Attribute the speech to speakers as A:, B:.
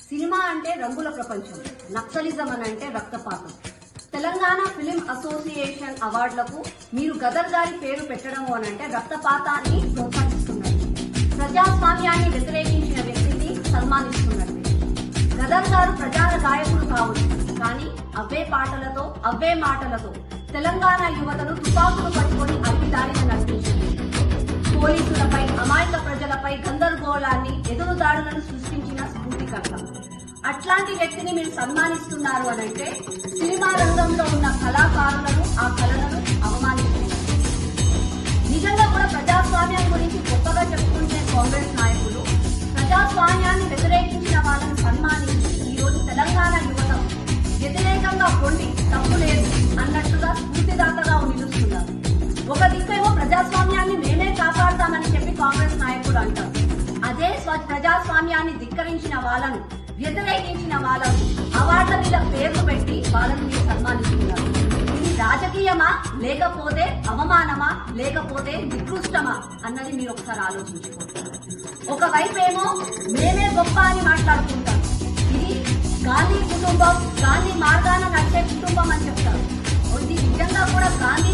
A: Cinema అంటే రంగుల ప్రపంచం, నక్సలిజం అని అంటే రక్తపాతం. తెలంగాణ ఫిలిం అసోసియేషన్ అవార్డులకు మీరు గదర్ గారి పేరు పెట్టడం అనంటే రక్తపాతాన్ని ప్రోత్సహిస్తున్నట్టు, ప్రజాస్వామ్యాన్ని వ్యతిరేకించిన వ్యక్తిని సన్మానిస్తున్నట్టు. గదర్ గారు ప్రజా గాయకుడు కావచ్చు, కానీ అవే పాటలతో అవే మాటలతో తెలంగాణ యువతను తుపాకులు పట్టుకొని అడ్డిదారిన నడిపించింది. పోలీసులపై, అమాయక ప్రజలపై గందరగోళాన్ని, ఎదురుదాడులను సృష్టించిన స్ఫూర్తికర్త. అట్లాంటి వ్యక్తిని మీరు సన్మానిస్తున్నారు అనంటే సినిమా రంగంలో ఉన్న కళాకారులను, ఆ కళలను అవమానిస్తున్నారు. నిజంగా కూడా ప్రజాస్వామ్యం గురించి గొప్పగా చెప్పుకుంటే కాంగ్రెస్ నాయకులు ప్రజాస్వామ్యాన్ని వ్యతిరేకించిన వాళ్ళను సన్మానించి ఈరోజు తెలంగాణ యువత వ్యతిరేకంగా పొండి తప్పు లేదు అన్నట్టుగా స్ఫూర్తిదాతగా నిలుస్తున్నారు. ఒక దిక్కేమో ప్రజాస్వామ్యాన్ని మేమే కాపాడతామని చెప్పి కాంగ్రెస్ నాయకులు అంటారు. అదే ప్రజాస్వామ్యాన్ని ధిక్కరించిన వాళ్ళను, వ్యతిరేకించిన వాళ్ళను అవార్డుల మీద పేర్లు పెట్టి వాళ్ళను మీరు సన్మానిస్తున్నారు. ఇది రాజకీయమా, లేకపోతే అవమానమా, లేకపోతే నికృష్టమా అన్నది మీరు ఒకసారి ఆలోచించుకుంటారు. ఒకవైపేమో మేమే గొప్ప అని మాట్లాడుకుంటారు. ఇది గాంధీ కుటుంబం, గాంధీ మార్గాన నడిచే కుటుంబం అని చెప్తారు. ఇది నిజంగా కూడా గాంధీ